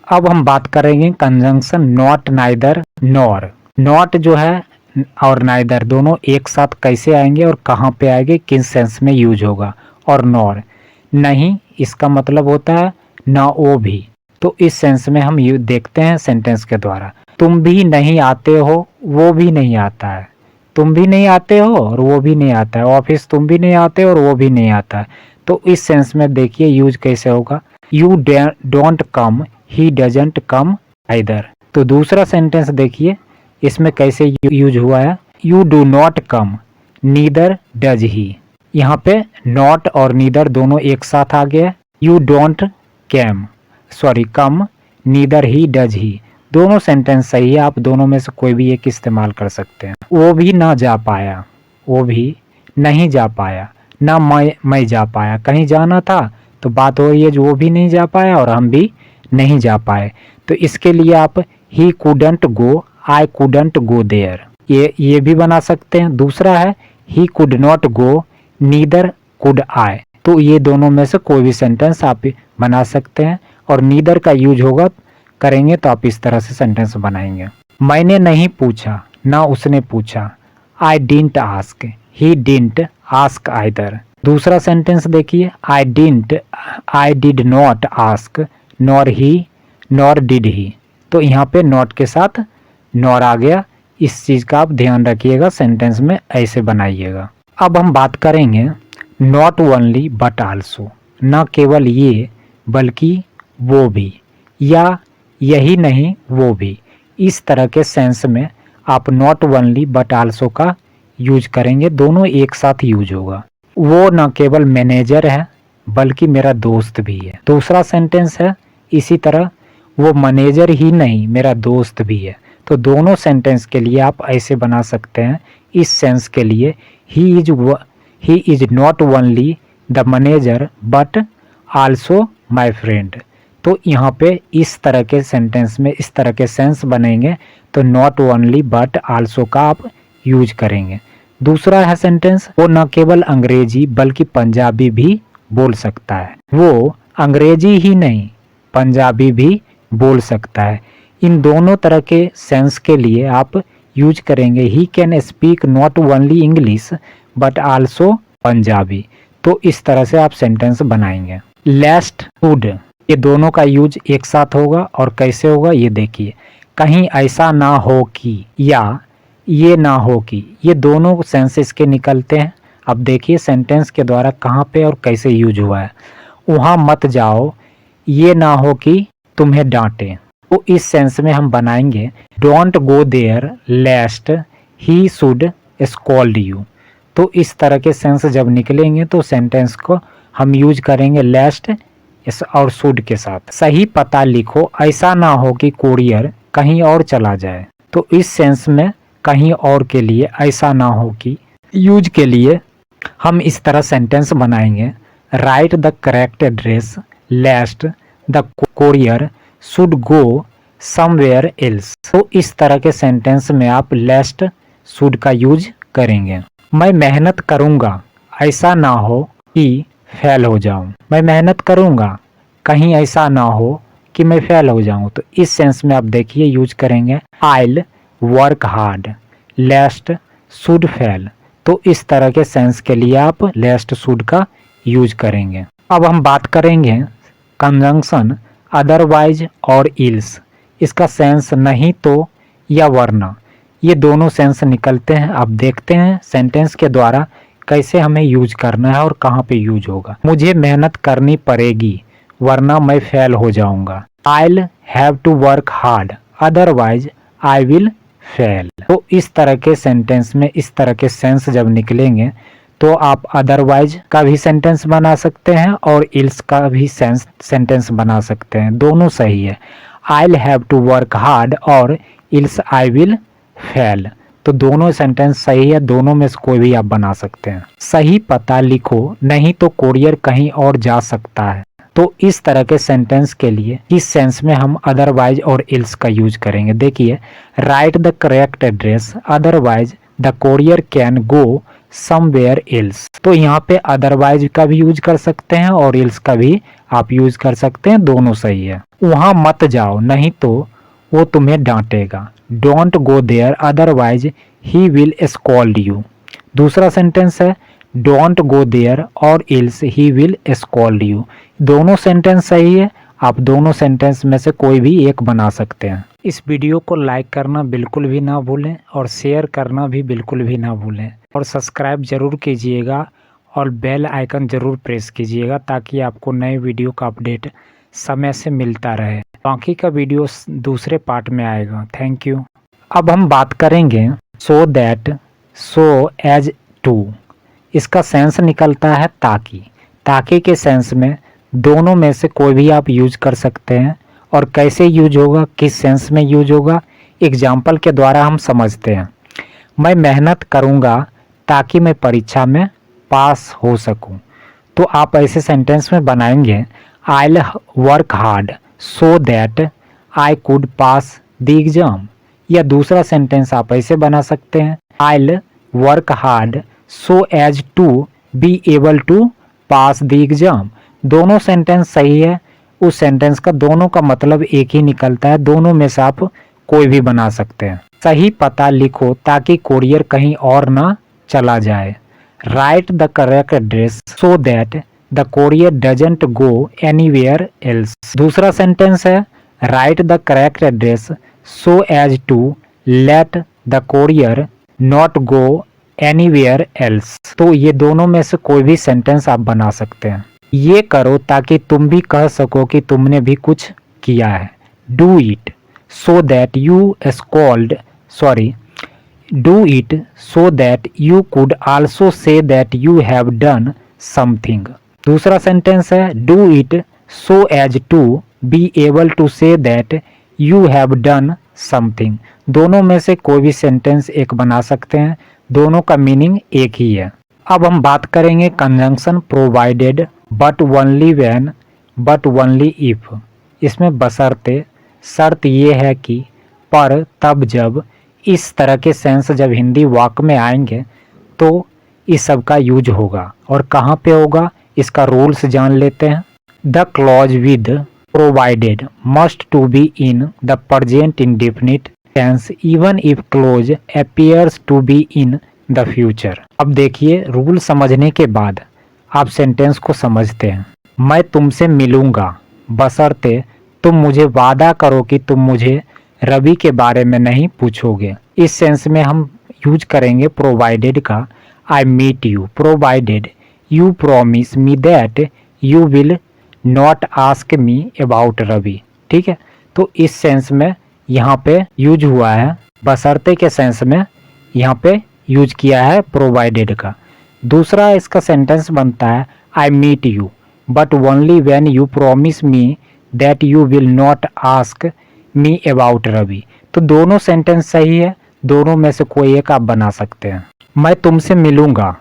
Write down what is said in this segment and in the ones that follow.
अब हम बात करेंगे conjunction not, neither, nor. Not जो है और नाइदर दोनों एक साथ कैसे आएंगे और कहाँ पे आएंगे, किस सेंस में यूज होगा। और नॉर नहीं, इसका मतलब होता है ना वो भी। तो इस सेंस में हम यू देखते हैं सेंटेंस के द्वारा। तुम भी नहीं आते हो, वो भी नहीं आता है। तुम भी नहीं आते हो और वो भी नहीं आता है। ऑफिस तुम भी नहीं आते और वो भी नहीं आता है। तो इस सेंस में देखिए यूज कैसे होगा। You don't come, he doesn't come either. तो दूसरा सेंटेंस देखिए इसमें कैसे यूज हुआ है। You do not come, neither does he. यहाँ पे नॉट और नीदर दोनों एक साथ आ गया। You don't come, neither he does he. दोनों सेंटेंस सही है, आप दोनों में से कोई भी एक इस्तेमाल कर सकते हैं। वो भी ना जा पाया, वो भी नहीं जा पाया, ना मैं जा पाया। कहीं जाना था तो बात हो रही है जो वो भी नहीं जा पाया और हम भी नहीं जा पाए। तो इसके लिए आप he couldn't go, I couldn't go there, ये भी बना सकते हैं। दूसरा है he could not go, neither could I. तो ये दोनों में से कोई भी सेंटेंस आप बना सकते हैं। और नीदर का यूज होगा करेंगे तो आप इस तरह से सेंटेंस बनाएंगे। मैंने नहीं पूछा, ना उसने पूछा। I didn't ask, he didn't ask either. दूसरा सेंटेंस देखिए, I did not ask, nor he, nor did he. तो यहाँ पे नॉट के साथ नॉर आ गया। इस चीज का आप ध्यान रखिएगा, सेंटेंस में ऐसे बनाइएगा। अब हम बात करेंगे नॉट ओनली बट आल्सो। न केवल ये बल्कि वो भी, या यही नहीं वो भी। इस तरह के सेंस में आप नॉट ओनली बट आल्सो का यूज करेंगे, दोनों एक साथ यूज होगा। वो न केवल मैनेजर है बल्कि मेरा दोस्त भी है। दूसरा सेंटेंस है इसी तरह, वो मैनेजर ही नहीं मेरा दोस्त भी है। तो दोनों सेंटेंस के लिए आप ऐसे बना सकते हैं। इस सेंस के लिए he is not only the manager but also my friend. तो यहाँ पे इस तरह के सेंटेंस में इस तरह के सेंस बनेंगे तो नॉट ओनली बट आल्सो का आप यूज करेंगे। दूसरा है सेंटेंस, वो न केवल अंग्रेजी बल्कि पंजाबी भी बोल सकता है। वो अंग्रेजी ही नहीं पंजाबी भी बोल सकता है। इन दोनों तरह के सेंस के लिए आप यूज करेंगे he can speak not only English but also Punjabi. तो इस तरह से आप सेंटेंस बनाएंगे। लेस्ट शुड, ये दोनों का यूज एक साथ होगा और कैसे होगा ये देखिए। कहीं ऐसा ना हो कि, या ये ना हो कि, ये दोनों सेंस इसके निकलते हैं। अब देखिए सेंटेंस के द्वारा कहाँ पे और कैसे यूज हुआ है। वहाँ मत जाओ, ये ना हो कि तुम्हें डांटे। तो इस सेंस में हम बनाएंगे don't go there lest he should scold you. तो इस तरह के सेंस जब निकलेंगे तो सेंटेंस को हम यूज करेंगे लेस्ट और शुड के साथ। सही पता लिखो, ऐसा ना हो कि कुरियर कहीं और चला जाए। तो इस सेंस में कहीं और के लिए, ऐसा ना हो कि यूज के लिए हम इस तरह सेंटेंस बनाएंगे। Write the correct address lest the courier should go somewhere else. तो इस तरह के सेंटेंस में आप लेस्ट शुड का यूज करेंगे। मैं मेहनत करूंगा, ऐसा ना हो कि फेल हो जाऊं। मैं मेहनत करूंगा, कहीं ऐसा ना हो कि मैं फेल हो जाऊं। तो इस सेंस में आप देखिए यूज करेंगे I'll work hard lest should fail. तो इस तरह के सेंस के लिए आप लेस्ट शुड का यूज करेंगे। अब हम बात करेंगे कंजंक्शन अदरवाइज और इल्स। इसका सेंस नहीं तो या वरना, ये दोनों सेंस निकलते हैं। अब देखते हैं सेंटेंस के द्वारा कैसे हमें यूज करना है और कहाँ पे यूज होगा। मुझे मेहनत करनी पड़ेगी वरना मैं फेल हो जाऊंगा। I'll have to work hard otherwise I will fail। तो इस तरह के सेंटेंस में इस तरह के सेंस जब निकलेंगे तो आप अदरवाइज का भी सेंटेंस बना सकते हैं और इल्स का भी सेंटेंस बना सकते हैं। दोनों सही है। I'll have to work hard और इल्स I will fail। तो दोनों सेंटेंस सही है, दोनों में से कोई भी आप बना सकते हैं। सही पता लिखो नहीं तो कुरियर कहीं और जा सकता है। तो इस तरह के सेंटेंस के लिए इस सेंस में हम अदरवाइज और इल्स का यूज करेंगे। देखिए right the correct address otherwise the courier can go somewhere else. तो यहाँ पे अदरवाइज का भी यूज कर सकते हैं और एल्स का भी आप यूज कर सकते हैं, दोनों सही है। वहां मत जाओ नहीं तो वो तुम्हें डांटेगा। Don't go there otherwise he will scold you. दूसरा सेंटेंस है डोंट गो देयर और else he will scold you. दोनों सेंटेंस सही है, आप दोनों सेंटेंस में से कोई भी एक बना सकते हैं। इस वीडियो को लाइक करना बिल्कुल भी ना भूलें और शेयर करना भी बिल्कुल भी ना भूलें और सब्सक्राइब जरूर कीजिएगा और बेल आइकन जरूर प्रेस कीजिएगा ताकि आपको नए वीडियो का अपडेट समय से मिलता रहे। बाकी का वीडियो दूसरे पार्ट में आएगा। Thank you. अब हम बात करेंगे so that, so as to. इसका सेंस निकलता है ताकि। ताकि के सेंस में दोनों में से कोई भी आप यूज कर सकते हैं और कैसे यूज होगा, किस सेंस में यूज होगा, एग्जाम्पल के द्वारा हम समझते हैं। मैं मेहनत करूंगा ताकि मैं परीक्षा में पास हो सकूं। तो आप ऐसे सेंटेंस में बनाएंगे I will work hard so that I could pass the exam. या दूसरा सेंटेंस आप ऐसे बना सकते हैं I will work hard so as to be able to pass the exam. दोनों सेंटेंस सही है, उस सेंटेंस का दोनों का मतलब एक ही निकलता है, दोनों में से आप कोई भी बना सकते हैं। सही पता लिखो ताकि कोरियर कहीं और ना चला जाए। Write the correct address so that the courier doesn't go anywhere else. दूसरा सेंटेंस है write the correct address so as to let the courier not go anywhere else. तो ये दोनों में से कोई भी सेंटेंस आप बना सकते हैं। ये करो ताकि तुम भी कह सको कि तुमने भी कुछ किया है। Do it so that you scold do it so that you could also say that you have done something. दूसरा सेंटेंस है do it so as to be able to say that you have done something. दोनों में से कोई भी sentence एक बना सकते हैं, दोनों का मीनिंग एक ही है। अब हम बात करेंगे conjunction provided but only when but only if. इसमें बशर्ते, शर्त ये है कि, पर, तब, जब, इस तरह के सेंस जब हिंदी वाक्य में आएंगे तो इस सब का यूज होगा। और कहाँ पे होगा इसका रूल्स जान लेते हैं। The clause with provided must to be in the present indefinite tense even if close appears to be in the future. अब देखिए रूल समझने के बाद आप सेंटेंस को समझते हैं। मैं तुमसे मिलूंगा बशर्ते तुम मुझे वादा करो कि तुम मुझे रवि के बारे में नहीं पूछोगे। इस सेंस में हम यूज करेंगे प्रोवाइडेड का। I meet you provided you promise me that you will not ask me about Ravi. ठीक है, तो इस सेंस में यहाँ पे यूज हुआ है। बशर्ते के सेंस में यहाँ पे यूज किया है प्रोवाइडेड का। दूसरा इसका सेंटेंस बनता है I meet you but only when you promise me that you will not ask me about Ravi. तो दोनों सेंटेंस सही है, दोनों में से कोई एक आप बना सकते हैं। मैं तुमसे मिलूंगा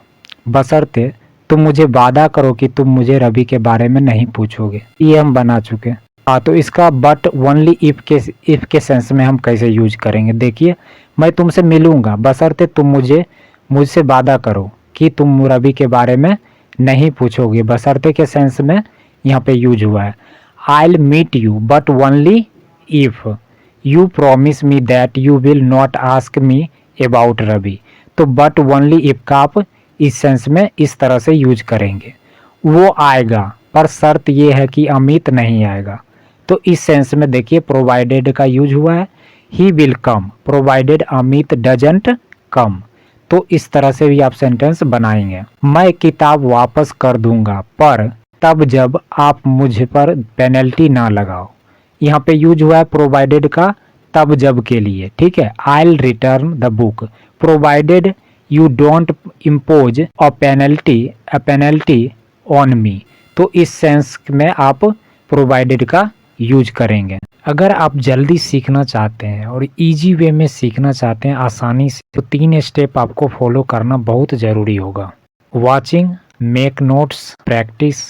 बशर्ते तुम मुझे वादा करो कि तुम मुझे रवि के बारे में नहीं पूछोगे, ये हम बना चुके। हाँ, तो इसका बट ओनली इफ के सेंस में हम कैसे यूज करेंगे देखिए। मैं तुमसे मिलूंगा बशर्ते तुम मुझसे वादा करो कि तुम रवि के बारे में नहीं पूछोगे। बशर्ते के सेंस में यहाँ पे यूज हुआ है। I'll meet you but only if you promise me that you will not ask me about Ravi. तो but only if का आप इस सेंस में इस तरह से यूज करेंगे। वो आएगा पर शर्त ये है कि अमित नहीं आएगा। तो इस सेंस में देखिए प्रोवाइडेड का यूज हुआ है। He will come provided Amit doesn't come. तो इस तरह से भी आप सेंटेंस बनाएंगे। मैं किताब वापस कर दूंगा पर तब जब आप मुझ पर पेनल्टी ना लगाओ। यहाँ पे यूज हुआ है प्रोवाइडेड का तब जब के लिए। ठीक है, I'll return the book provided you don't impose a penalty on me. तो इस सेंस में आप प्रोवाइडेड का यूज करेंगे। अगर आप जल्दी सीखना चाहते हैं और इजी वे में सीखना चाहते हैं आसानी से, तो 3 स्टेप आपको फॉलो करना बहुत ज़रूरी होगा। Watching, make notes, practice.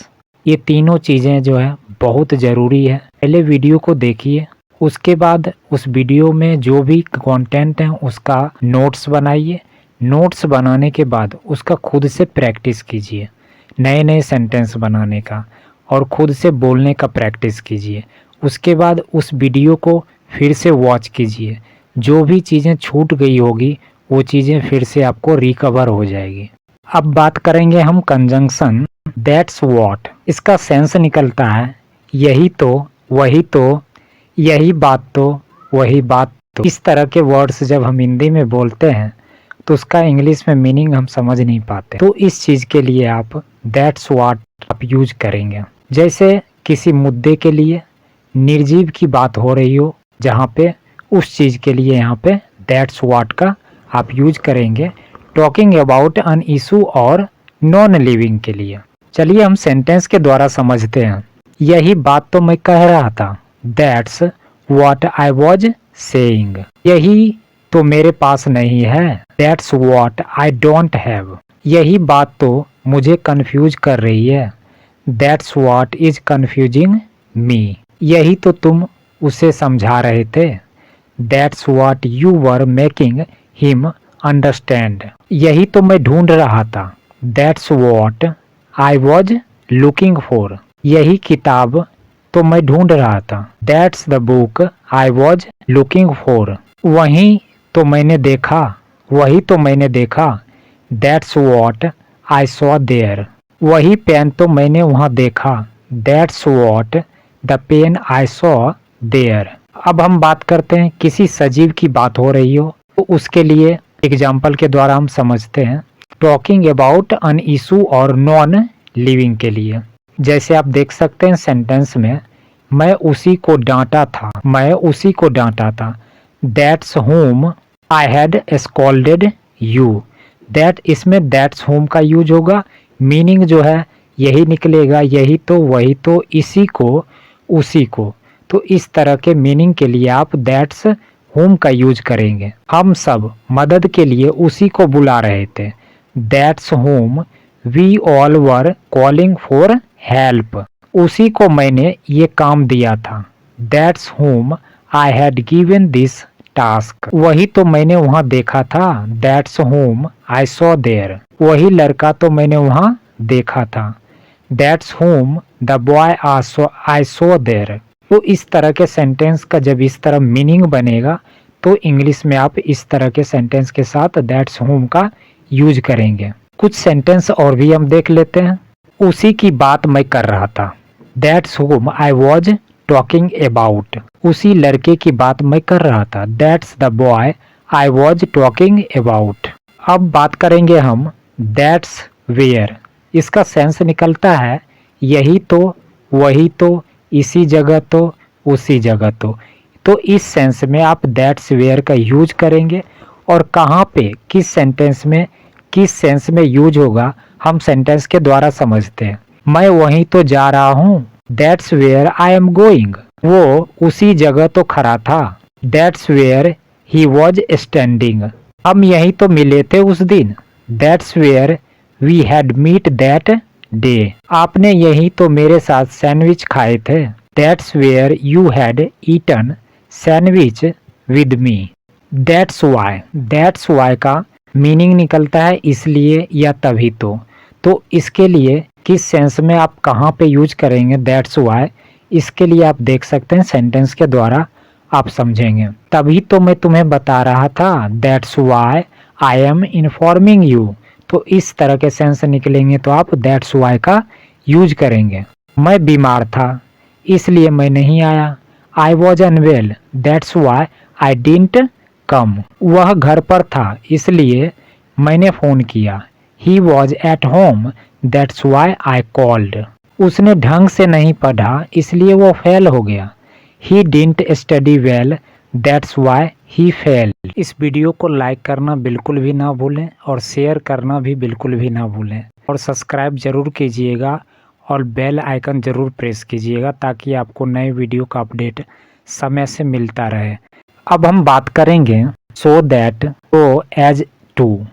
ये तीनों चीज़ें जो है बहुत ज़रूरी है। पहले वीडियो को देखिए, उसके बाद उस वीडियो में जो भी कंटेंट है उसका नोट्स बनाइए। नोट्स बनाने के बाद उसका खुद से प्रैक्टिस कीजिए, नए नए सेंटेंस बनाने का और खुद से बोलने का प्रैक्टिस कीजिए। उसके बाद उस वीडियो को फिर से वॉच कीजिए, जो भी चीज़ें छूट गई होगी वो चीज़ें फिर से आपको रिकवर हो जाएगी। अब बात करेंगे हम कंजंक्शन दैट्स व्हाट। इसका सेंस निकलता है यही तो, वही तो, यही बात तो, वही बात तो। इस तरह के वर्ड्स जब हम हिंदी में बोलते हैं तो उसका इंग्लिश में मीनिंग हम समझ नहीं पाते, तो इस चीज़ के लिए आप दैट्स व्हाट आप यूज करेंगे। जैसे किसी मुद्दे के लिए, निर्जीव की बात हो रही हो जहाँ पे, उस चीज़ के लिए यहाँ पे दैट्स व्हाट का आप यूज करेंगे। टॉकिंग अबाउट एन इशू और नॉन लिविंग के लिए। चलिए हम सेंटेंस के द्वारा समझते हैं। यही बात तो मैं कह रहा था, that's what I was saying. यही तो मेरे पास नहीं है, that's what I don't have. यही बात तो मुझे कंफ्यूज कर रही है, दैट्स व्हाट इज कंफ्यूजिंग मी। यही तो तुम उसे समझा रहे थे, that's what you were making him understand. यही तो मैं ढूंढ रहा था, that's what I was looking for. यही किताब तो मैं ढूंढ रहा था, that's the book I was looking for. वही तो मैंने देखा, वही तो मैंने देखा, that's what I saw there. वही पेन तो मैंने वहाँ देखा, that's what the pen I saw there. अब हम बात करते हैं किसी सजीव की बात हो रही हो तो उसके लिए एग्जाम्पल के द्वारा हम समझते हैं। टॉकिंग अबाउट एन इशू और नॉन लिविंग के लिए, जैसे आप देख सकते हैं सेंटेंस में, मैं उसी को डांटा था, मैं उसी को डांटा था, that's whom I had scolded you. That, इसमें दैट्स होम का यूज होगा, मीनिंग जो है यही निकलेगा, यही तो, वही तो, इसी को, उसी को। तो इस तरह के मीनिंग के लिए आप दैट्स होम का यूज करेंगे। हम सब मदद के लिए उसी को बुला रहे थे, that's whom we all were calling for help. उसी को मैंने ये काम दिया था, that's whom I had given this task. वही तो मैंने वहाँ देखा था, that's whom I saw there. वही लड़का तो मैंने वहाँ देखा था, that's whom the boy I saw there. तो इस तरह के सेंटेंस का जब इस तरह मीनिंग बनेगा तो इंग्लिश में आप इस तरह के सेंटेंस के साथ दैट्स होम का यूज करेंगे। कुछ सेंटेंस और भी हम देख लेते हैं। उसी की बात मैं कर रहा था, that's whom I was talking about. उसी लड़के की बात मैं कर रहा था, that's the boy I was talking about. अब बात करेंगे हम दैट्स वेयर। इसका सेंस निकलता है यही तो, वही तो, इसी जगह तो, उसी जगह तो इस सेंस में आप दैट्स वेयर का यूज करेंगे। और कहाँ पे, किस सेंटेंस में, किस सेंस में यूज होगा हम सेंटेंस के द्वारा समझते हैं। मैं वहीं तो जा रहा हूँ, that's where I am going. वो उसी जगह तो खड़ा था, that's where he was standing. हम यहीं तो मिले थे उस दिन, that's where we had meet that day. आपने यहीं तो मेरे साथ सैंडविच खाए थे, that's where you had eaten sandwich with me. That's why का मीनिंग निकलता है इसलिए या तभी तो इसके लिए किस सेंस में आप कहाँ पे यूज करेंगे दैट्स वाई, इसके लिए आप देख सकते हैं सेंटेंस के द्वारा आप समझेंगे। तभी तो मैं तुम्हें बता रहा था, that's why I am informing you. तो इस तरह के सेंस निकलेंगे तो आप दैट्स वाई का यूज करेंगे। मैं बीमार था इसलिए मैं नहीं आया, I was unwell that's why I didn't come. वह घर पर था इसलिए मैंने फोन किया, he was at home that's why I called. उसने ढंग से नहीं पढ़ा इसलिए वो फेल हो गया, he didn't study well that's why he fail. इस वीडियो को लाइक करना बिल्कुल भी ना भूलें और शेयर करना भी बिल्कुल भी ना भूलें और सब्सक्राइब जरूर कीजिएगा और बेल आइकन जरूर प्रेस कीजिएगा ताकि आपको नए वीडियो का अपडेट समय से मिलता रहे। अब हम बात करेंगे सो दैट, तो एज टू।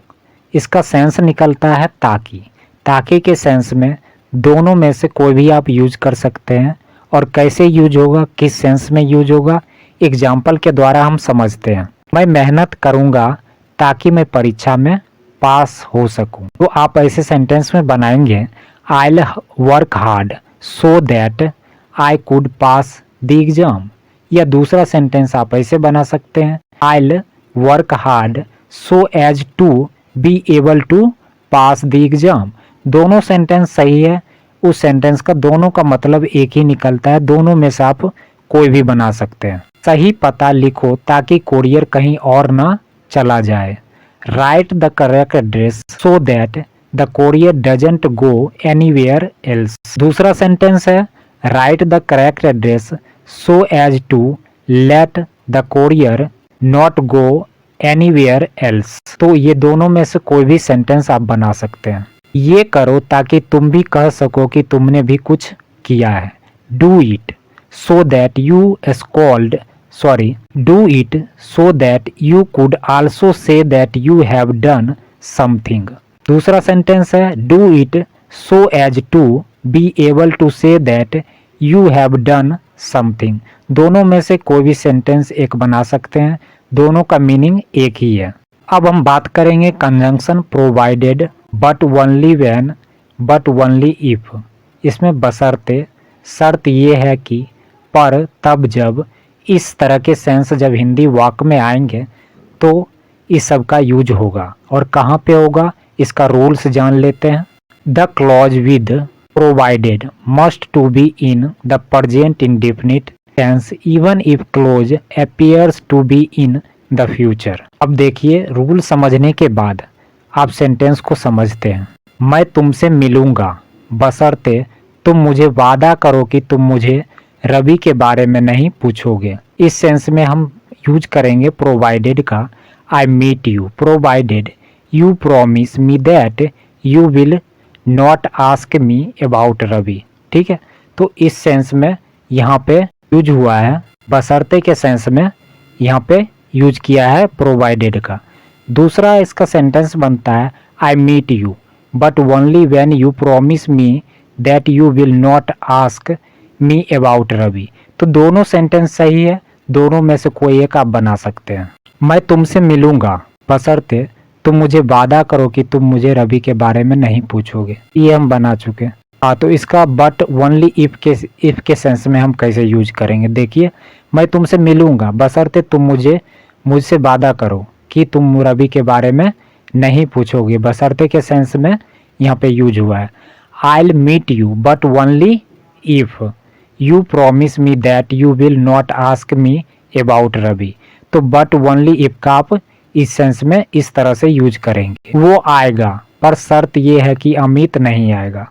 इसका सेंस निकलता है ताकि। ताकि के सेंस में दोनों में से कोई भी आप यूज कर सकते हैं और कैसे यूज होगा, किस सेंस में यूज होगा, एग्जाम्पल के द्वारा हम समझते हैं। मैं मेहनत करूंगा ताकि मैं परीक्षा में पास हो सकूं। तो आप ऐसे सेंटेंस में बनाएंगे I'll work hard so that I could pass the exam. या दूसरा सेंटेंस आप ऐसे बना सकते हैं I'll work hard so as to be able to pass the exam. दोनों सेंटेंस सही है, उस सेंटेंस का दोनों का मतलब एक ही निकलता है, दोनों में से आप कोई भी बना सकते हैं। सही पता लिखो ताकि कोरियर कहीं और ना चला जाए। Write the correct address so that the courier doesn't go anywhere else. दूसरा सेंटेंस है write the correct address so as to let the courier not go anywhere else. तो ये दोनों में से कोई भी सेंटेंस आप बना सकते हैं। ये करो ताकि तुम भी कह सको कि तुमने भी कुछ किया है। Do it so that you scold do it so that you could also say that you have done something। दूसरा सेंटेंस है do it so as to be able to say that you have done something। दोनों में से कोई भी sentence एक बना सकते हैं, दोनों का मीनिंग एक ही है। अब हम बात करेंगे conjunction provided but only when but only if. इसमें बशर्ते शर्त ये है कि पर तब जब, इस तरह के सेंस जब हिंदी वाक्य में आएंगे तो इस सब का यूज होगा। और कहाँ पे होगा इसका रूल्स जान लेते हैं। The clause with provided must to be in the present indefinite tense even if close appears to be in the future. अब देखिए रूल समझने के बाद आप सेंटेंस को समझते हैं। मैं तुमसे मिलूंगा बशर्ते तुम मुझे वादा करो कि तुम मुझे रवि के बारे में नहीं पूछोगे। इस सेंस में हम यूज करेंगे प्रोवाइडेड का I meet you provided you promise me that you will not ask me about Ravi. ठीक है, तो इस सेंस में यहाँ पे यूज हुआ है, बशर्ते के सेंस में यहाँ पे यूज किया है प्रोवाइडेड का। दूसरा इसका सेंटेंस बनता है I meet you but only when you promise me that you will not ask me about Ravi. तो दोनों सेंटेंस सही है, दोनों में से कोई एक आप बना सकते हैं। मैं तुमसे मिलूंगा बशर्ते तुम मुझे वादा करो कि तुम मुझे रवि के बारे में नहीं पूछोगे, ये हम बना चुके। हाँ, तो इसका बट ओनली इफ के सेंस में हम कैसे यूज करेंगे देखिए। मैं तुमसे मिलूंगा बशर्ते तुम मुझसे वादा करो कि तुम रवि के बारे में नहीं पूछोगे, बशर्ते के सेंस में यहाँ पे यूज हुआ है। I'll meet you but only if you promise me that you will not ask me about Ravi. तो but only if का आप इस सेंस में इस तरह से यूज करेंगे। वो आएगा पर शर्त ये है कि अमित नहीं आएगा।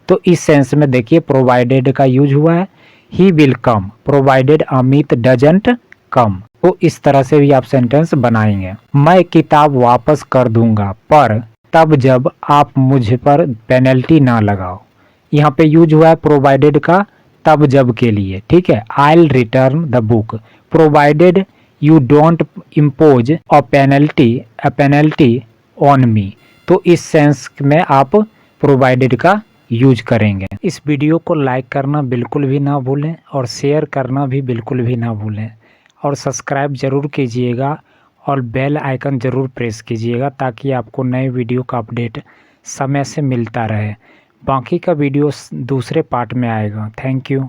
तो इस सेंस में देखिए प्रोवाइडेड का यूज हुआ है he will come provided Amit doesn't come. तो इस तरह से भी आप सेंटेंस बनाएंगे। मैं किताब वापस कर दूंगा पर तब जब आप मुझ पर पेनल्टी ना लगाओ। यहाँ पे यूज हुआ है प्रोवाइडेड का तब जब के लिए। ठीक है, I'll return the book provided you don't impose a penalty on me. तो इस सेंस में आप प्रोवाइडेड का यूज करेंगे। इस वीडियो को लाइक करना बिल्कुल भी ना भूलें और शेयर करना भी बिल्कुल भी ना भूलें और सब्सक्राइब ज़रूर कीजिएगा और बेल आइकन ज़रूर प्रेस कीजिएगा ताकि आपको नए वीडियो का अपडेट समय से मिलता रहे। बाकी का वीडियो दूसरे पार्ट में आएगा। Thank you.